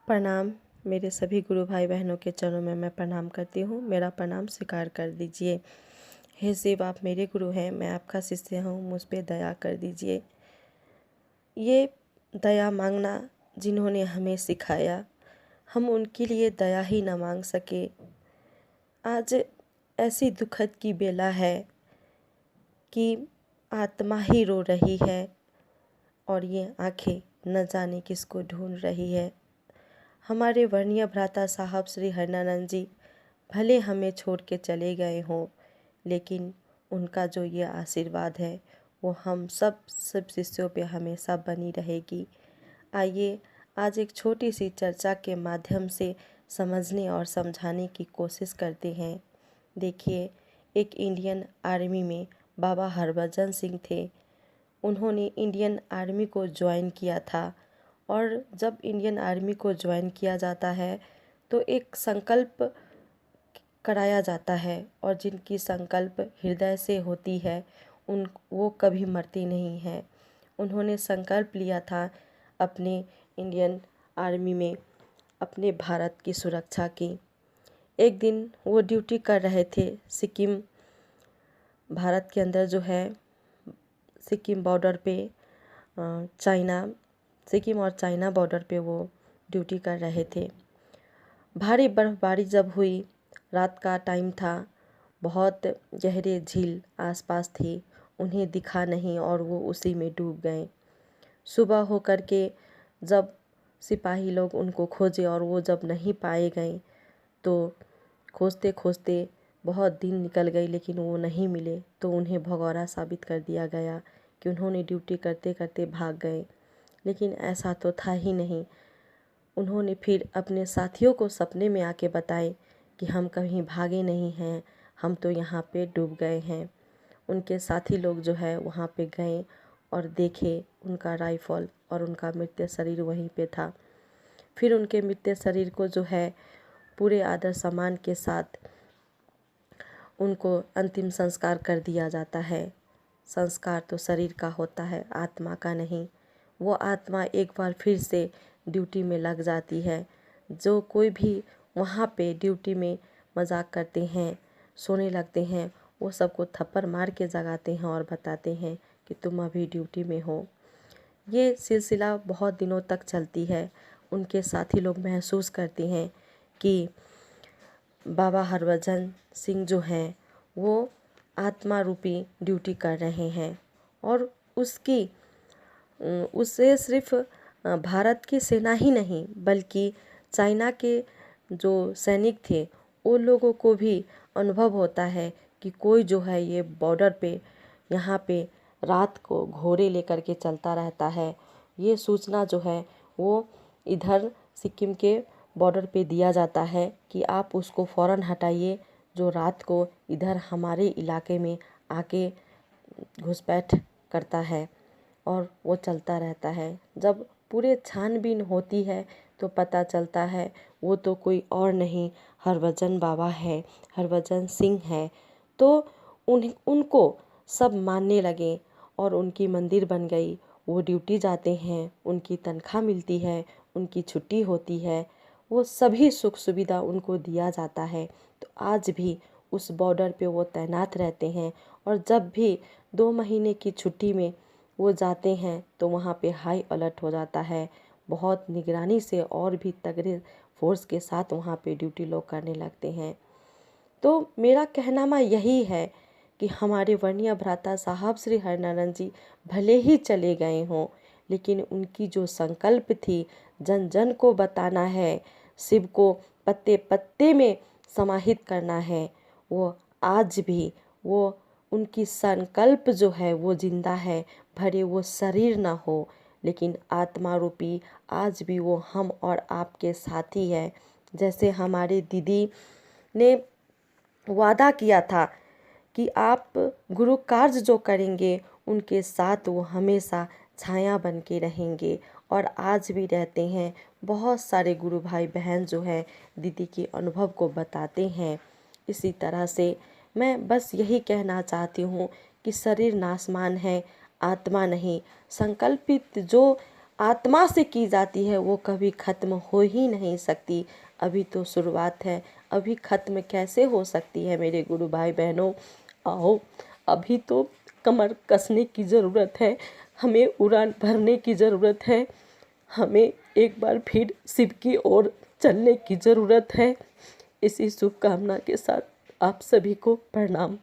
प्रणाम। मेरे सभी गुरु भाई बहनों के चरणों में मैं प्रणाम करती हूँ। मेरा प्रणाम स्वीकार कर दीजिए। हे शिव, आप मेरे गुरु हैं, मैं आपका शिष्य हूँ, मुझ पे दया कर दीजिए। ये दया मांगना जिन्होंने हमें सिखाया, हम उनके लिए दया ही न मांग सके। आज ऐसी दुखद की बेला है कि आत्मा ही रो रही है और ये आंखें न जाने किसको ढूंढ रही है। हमारे वर्णीय भ्राता साहब श्री हरनानंद जी भले हमें छोड़ के चले गए हों, लेकिन उनका जो ये आशीर्वाद है वो हम सब शिष्यों पे हमेशा बनी रहेगी। आइए आज एक छोटी सी चर्चा के माध्यम से समझने और समझाने की कोशिश करते हैं। देखिए, एक इंडियन आर्मी में बाबा हरभजन सिंह थे। उन्होंने इंडियन आर्मी को ज्वाइन किया था और जब इंडियन आर्मी को ज्वाइन किया जाता है तो एक संकल्प कराया जाता है और जिनकी संकल्प हृदय से होती है वो कभी मरती नहीं हैं। उन्होंने संकल्प लिया था अपने इंडियन आर्मी में अपने भारत की सुरक्षा की। एक दिन वो ड्यूटी कर रहे थे सिक्किम, भारत के अंदर जो है सिक्किम बॉर्डर पे सिक्किम और चाइना बॉर्डर पे वो ड्यूटी कर रहे थे। भारी बर्फबारी जब हुई, रात का टाइम था, बहुत गहरे झील आसपास थी, उन्हें दिखा नहीं और वो उसी में डूब गए। सुबह होकर के जब सिपाही लोग उनको खोजे और वो जब नहीं पाए गए तो खोजते खोजते बहुत दिन निकल गए, लेकिन वो नहीं मिले तो उन्हें भगौरा साबित कर दिया गया कि उन्होंने ड्यूटी करते करते भाग गए। लेकिन ऐसा तो था ही नहीं। उन्होंने फिर अपने साथियों को सपने में आके बताए कि हम कहीं भागे नहीं हैं, हम तो यहाँ पे डूब गए हैं। उनके साथी लोग जो है वहाँ पे गए और देखे उनका राइफल और उनका मृत शरीर वहीं पे था। फिर उनके मृत शरीर को जो है पूरे आदर सम्मान के साथ उनको अंतिम संस्कार कर दिया जाता है। संस्कार तो शरीर का होता है, आत्मा का नहीं। वो आत्मा एक बार फिर से ड्यूटी में लग जाती है। जो कोई भी वहाँ पे ड्यूटी में मजाक करते हैं, सोने लगते हैं, वो सबको थप्पड़ मार के जगाते हैं और बताते हैं कि तुम अभी ड्यूटी में हो। ये सिलसिला बहुत दिनों तक चलती है। उनके साथी लोग महसूस करते हैं कि बाबा हरभजन सिंह जो हैं वो आत्मा रूपी ड्यूटी कर रहे हैं और उससे सिर्फ भारत की सेना ही नहीं बल्कि चाइना के जो सैनिक थे उन लोगों को भी अनुभव होता है कि कोई जो है ये बॉर्डर पे यहाँ पे रात को घोड़े लेकर के चलता रहता है। ये सूचना जो है वो इधर सिक्किम के बॉर्डर पे दिया जाता है कि आप उसको फ़ौरन हटाइए, जो रात को इधर हमारे इलाके में आके घुसपैठ करता है और वो चलता रहता है। जब पूरे छानबीन होती है तो पता चलता है वो तो कोई और नहीं हरभजन बाबा है, हरभजन सिंह है। तो उनको सब मानने लगे और उनकी मंदिर बन गई। वो ड्यूटी जाते हैं, उनकी तनख्वाह मिलती है, उनकी छुट्टी होती है, वो सभी सुख सुविधा उनको दिया जाता है। तो आज भी उस बॉर्डर पे वो तैनात रहते हैं और जब भी 2 महीने की छुट्टी में वो जाते हैं तो वहाँ पे हाई अलर्ट हो जाता है। बहुत निगरानी से और भी तगड़े फोर्स के साथ वहाँ पे ड्यूटी लोग करने लगते हैं। तो मेरा कहना यही है कि हमारे वर्णीय भ्राता साहब श्री हरनानंद जी भले ही चले गए हों, लेकिन उनकी जो संकल्प थी जन जन को बताना है, शिव को पत्ते पत्ते में समाहित करना है, वो आज भी वो उनकी संकल्प जो है वो जिंदा है। भले वो शरीर ना हो लेकिन आत्मा रूपी आज भी वो हम और आपके साथी है। जैसे हमारे दीदी ने वादा किया था कि आप गुरु कार्य जो करेंगे उनके साथ वो हमेशा छाया बन के रहेंगे और आज भी रहते हैं। बहुत सारे गुरु भाई बहन जो है दीदी के अनुभव को बताते हैं। इसी तरह से मैं बस यही कहना चाहती हूँ कि शरीर नाशमान है, आत्मा नहीं। संकल्पित जो आत्मा से की जाती है वो कभी ख़त्म हो ही नहीं सकती। अभी तो शुरुआत है, अभी ख़त्म कैसे हो सकती है मेरे गुरु भाई बहनों। आओ, अभी तो कमर कसने की ज़रूरत है, हमें उड़ान भरने की ज़रूरत है, हमें एक बार फिर शिव की ओर चलने की ज़रूरत है। इसी शुभकामना के साथ आप सभी को प्रणाम।